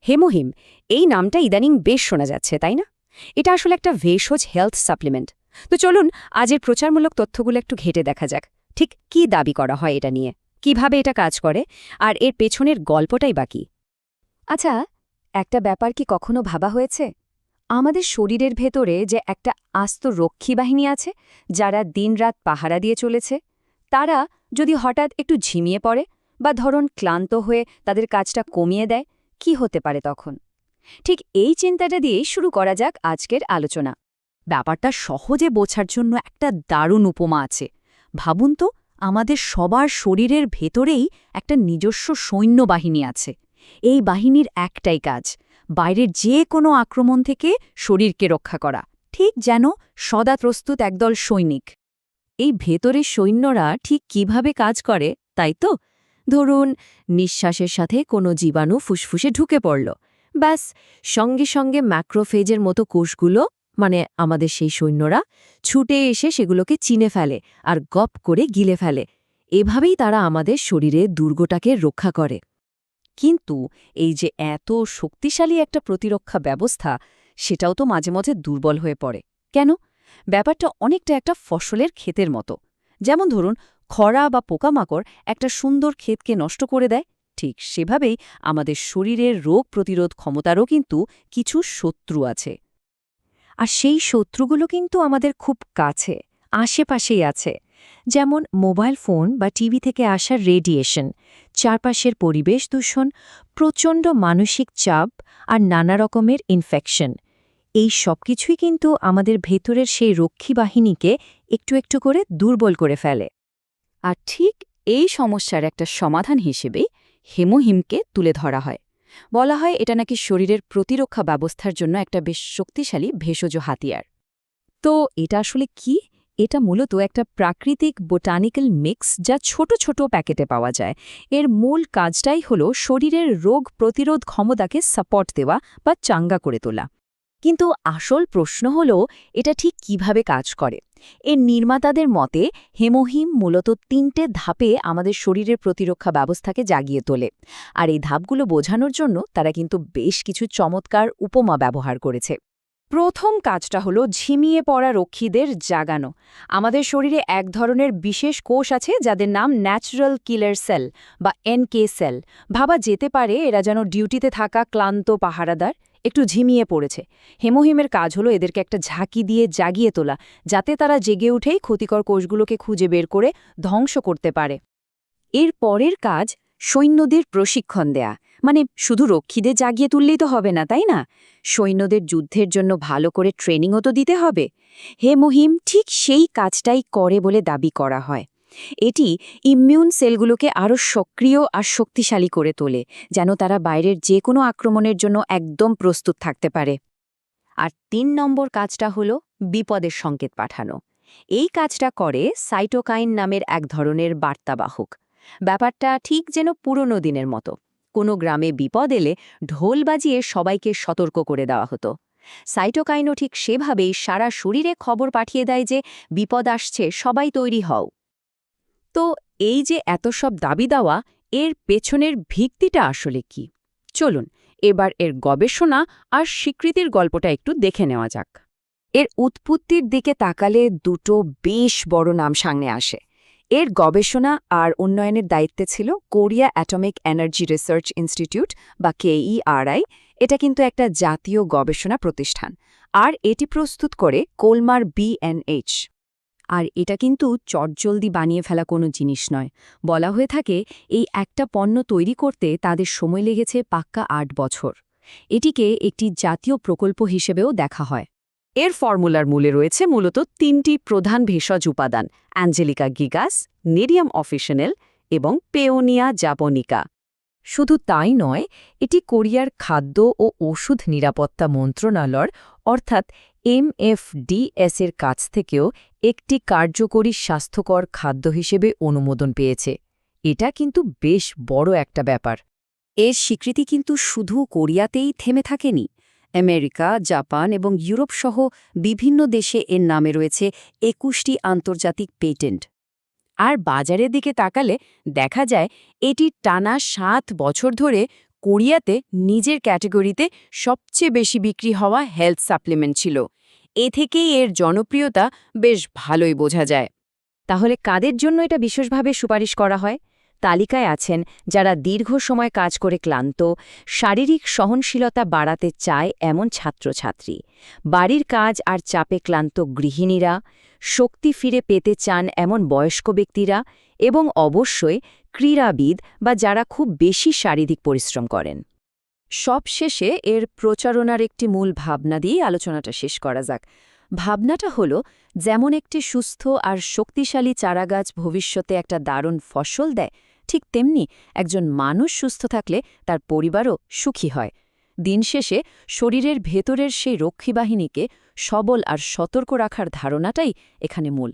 হেমোহিম এই নামটা ইদানিং বেশ শোনা যাচ্ছে তাই না? এটা আসলে একটা ভেষজ হেলথ সাপ্লিমেন্ট। তো চলুন আজের প্রচারমূলক তথ্যগুলো একটু ঘেটে দেখা যাক। ঠিক কি দাবি করা হয় এটা নিয়ে, কিভাবে এটা কাজ করে, আর এর পেছনের গল্পটাই বাকি। আচ্ছা, একটা ব্যাপার কি কখনো ভাবা হয়েছে? আমাদের শরীরের ভেতরে যে একটা আস্ত রক্ষী বাহিনী আছে, যারা দিনরাত পাহারা দিয়ে চলেছে, তারা যদি হঠাৎ একটু ঝিমিয়ে পড়ে বা ধরুন ক্লান্ত হয়ে তাদের কাজটা কমিয়ে দেয়, কি হতে পারে তখন? ঠিক এই চিন্তাটা দিয়েই শুরু করা যাক আজকের আলোচনা। ব্যাপারটা সহজে বোঝার জন্য একটা দারুণ উপমা আছে। ভাবুন তো, আমাদের সবার শরীরের ভেতরেই একটা নিজস্ব সৈন্যবাহিনী আছে। এই বাহিনীর একটাই কাজ, বাইরের যে কোনো আক্রমণ থেকে শরীরকে রক্ষা করা, ঠিক যেন সদা প্রস্তুত একদল সৈনিক। এই ভেতরের সৈন্যরা ঠিক কিভাবে কাজ করে তাই তো? ধরুন, নিঃশ্বাসের সাথে কোনো জীবাণু ফুসফুসে ঢুকে পড়ল, ব্যাস, সঙ্গে সঙ্গে ম্যাক্রোফেজের মতো কোষগুলো, মানে আমাদের সেই সৈন্যরা, ছুটে এসে সেগুলোকে চিনে ফেলে আর গপ করে গিলে ফেলে। এভাবেই তারা আমাদের শরীরে দুর্গটাকে রক্ষা করে। কিন্তু এই যে এত শক্তিশালী একটা প্রতিরক্ষা ব্যবস্থা, সেটাও তো মাঝে মাঝে দুর্বল হয়ে পড়ে। কেন? ব্যাপারটা অনেকটা একটা ফসলের ক্ষেতের মতো। যেমন ধরুন, খরা বা পোকামাকড় একটা সুন্দর ক্ষেতকে নষ্ট করে দেয়, ঠিক সেভাবেই আমাদের শরীরের রোগ প্রতিরোধ ক্ষমতারও কিন্তু কিছু শত্রু আছে। আর সেই শত্রুগুলো কিন্তু আমাদের খুব কাছে, আশেপাশেই আছে। যেমন মোবাইল ফোন বা টিভি থেকে আসা রেডিয়েশন, চারপাশের পরিবেশ দূষণ, প্রচণ্ড মানসিক চাপ আর নানা রকমের ইনফেকশন। এই সব কিছুই কিন্তু আমাদের ভেতরের সেই রক্ষী বাহিনীকে একটু একটু করে দুর্বল করে ফেলে। আর ঠিক এই সমস্যার একটা সমাধান হিসেবেই হেমোহিমকে তুলে ধরা হয়। বলা হয় এটা নাকি শরীরের প্রতিরক্ষা ব্যবস্থার জন্য একটা বেশ শক্তিশালী ভেষজ হাতিয়ার। তো এটা আসলে কি? এটা মূলত একটা প্রাকৃতিক বোটানিক্যাল মিক্স, যা ছোট ছোট প্যাকেটে পাওয়া যায়। এর মূল কাজটাই হলো শরীরের রোগ প্রতিরোধ ক্ষমতাকে সাপোর্ট দেওয়া বা চাঙ্গা করে তোলা। কিন্তু আসল প্রশ্ন হলো, এটা ঠিক কিভাবে কাজ করে? এর নির্মাতাদের মতে হেমোহিম মূলত ৩টে ধাপে আমাদের শরীরের প্রতিরক্ষা ব্যবস্থাকে জাগিয়ে তোলে। আর এই ধাপগুলো বোঝানোর জন্য তারা কিন্তু বেশ কিছু চমৎকার উপমা ব্যবহার করেছে। প্রথম কাজটা হলো ঝিমিয়ে পড়া রক্ষীদের জাগানো। আমাদের শরীরে এক ধরনের বিশেষ কোষ আছে যাদের নাম ন্যাচারাল কিলার সেল বা এনকে সেল। ভাবা যেতে পারে এরা যেন ডিউটিতে থাকা ক্লান্ত পাহারাদার, একটু ঝিমিয়ে পড়েছে। হেমোহিমের কাজ হলো এদেরকে একটা ঝাঁকি দিয়ে জাগিয়ে তোলা, যাতে তারা জেগে উঠেই ক্ষতিকর কোষগুলোকে খুঁজে বের করে ধ্বংস করতে পারে। এর পরের কাজ সৈন্যদের প্রশিক্ষণ দেয়া। মানে শুধু রক্ষীদের জাগিয়ে তুললেই তো হবে না, তাই না? সৈন্যদের যুদ্ধের জন্য ভালো করে ট্রেনিংও তো দিতে হবে। হেমোহিম ঠিক সেই কাজটাই করে বলে দাবি করা হয়। এটি ইমিউন সেলগুলোকে আরও সক্রিয় আর শক্তিশালী করে তোলে, যেন তারা বাইরের যে কোনো আক্রমণের জন্য একদম প্রস্তুত থাকতে পারে। আর ৩ নম্বর কাজটা হলো বিপদের সংকেত পাঠানো। এই কাজটা করে সাইটোকাইন নামের এক ধরনের বার্তাবাহক। ব্যাপারটা ঠিক যেন পুরনো দিনের মতো। কোনো গ্রামে বিপদ এলে ঢোল বাজিয়ে সবাইকে সতর্ক করে দেওয়া হতো। সাইটোকাইনও ঠিক সেভাবেই সারা শরীরে খবর পাঠিয়ে দেয় যে বিপদ আসছে, সবাই তৈরি হও। তো এই যে এত সব দাবি দেওয়া, এর পেছনের ভিত্তিটা আসলে কি? চলুন এবার এর গবেষণা আর স্বীকৃতির গল্পটা একটু দেখে নেওয়া যাক। এর উৎপত্তির দিকে তাকালে দুটো বেশ বড় নাম সামনে আসে। এর গবেষণা আর উন্নয়নের দায়িত্বে ছিল Korea atomic energy research institute বা KERI। এটা কিন্তু একটা জাতীয় গবেষণা প্রতিষ্ঠান, আর এটি প্রস্তুত করে কোলমার BNH। আর এটা কিন্তু চটজলদি বানিয়ে ফেলা কোনো জিনিস নয়। বলা হয়ে থাকে এই একটা পণ্য তৈরি করতে তাদের সময় লেগেছে পাক্কা ৮ বছর। এটিকে একটি জাতীয় প্রকল্প হিসেবেও দেখা হয়। এর ফর্মুলার মূলে রয়েছে মূলত ৩টি প্রধান ভেষজ উপাদান: অ্যাঞ্জেলিকা গিগাস, নেরিয়াম অফিশনাল এবং পেওনিয়া জাপনিকা। শুধু তাই নয়, এটি কোরিয়ার খাদ্য ও ওষুধ নিরাপত্তা মন্ত্রণালয় অর্থাৎ MFDS এর কাছ থেকেও একটি কার্যকরী স্বাস্থ্যকর খাদ্য হিসেবে অনুমোদন পেয়েছে। এটা কিন্তু বেশ বড় একটা ব্যাপার। এর স্বীকৃতি কিন্তু শুধু কোরিয়াতেই থেমে থাকেনি। আমেরিকা, জাপান এবং ইউরোপ সহ বিভিন্ন দেশে এর নামে রয়েছে ২১টি আন্তর্জাতিক পেটেন্ট। আর বাজারের দিকে তাকালে দেখা যায় এটি টানা ৭ বছর ধরে কোরিয়াতে নিজের ক্যাটাগরিতে সবচেয়ে বেশি বিক্রি হওয়া হেলথ সাপ্লিমেন্ট ছিল। এ থেকেই এর জনপ্রিয়তা বেশ ভালোই বোঝা যায়। তাহলে কাদের জন্য এটা বিশেষভাবে সুপারিশ করা হয়? তালিকায় আছেন যারা দীর্ঘ সময় কাজ করে ক্লান্ত, শারীরিক সহনশীলতা বাড়াতে চায় এমন ছাত্রছাত্রী, বাড়ির কাজ আর চাপে ক্লান্ত গৃহিণীরা, শক্তি ফিরে পেতে চান এমন বয়স্ক ব্যক্তিরা এবং অবশ্যই ক্রীড়াবিদ বা যারা খুব বেশি শারীরিক পরিশ্রম করেন। সবশেষে এর প্রচারণার একটি মূল ভাবনা দিয়ে আলোচনাটা শেষ করা যাক। ভাবনাটা হলো, যেমন একটি সুস্থ আর শক্তিশালী চারাগাছ ভবিষ্যতে একটা দারুণ ফসল দেয়, ঠিক তেমনি একজন মানুষ সুস্থ থাকলে তার পরিবারও সুখী হয়। দিন শেষে শরীরের ভেতরের সেই রক্ষী বাহিনীকে সবল আর সতর্ক রাখার ধারণাটাই এখানে মূল।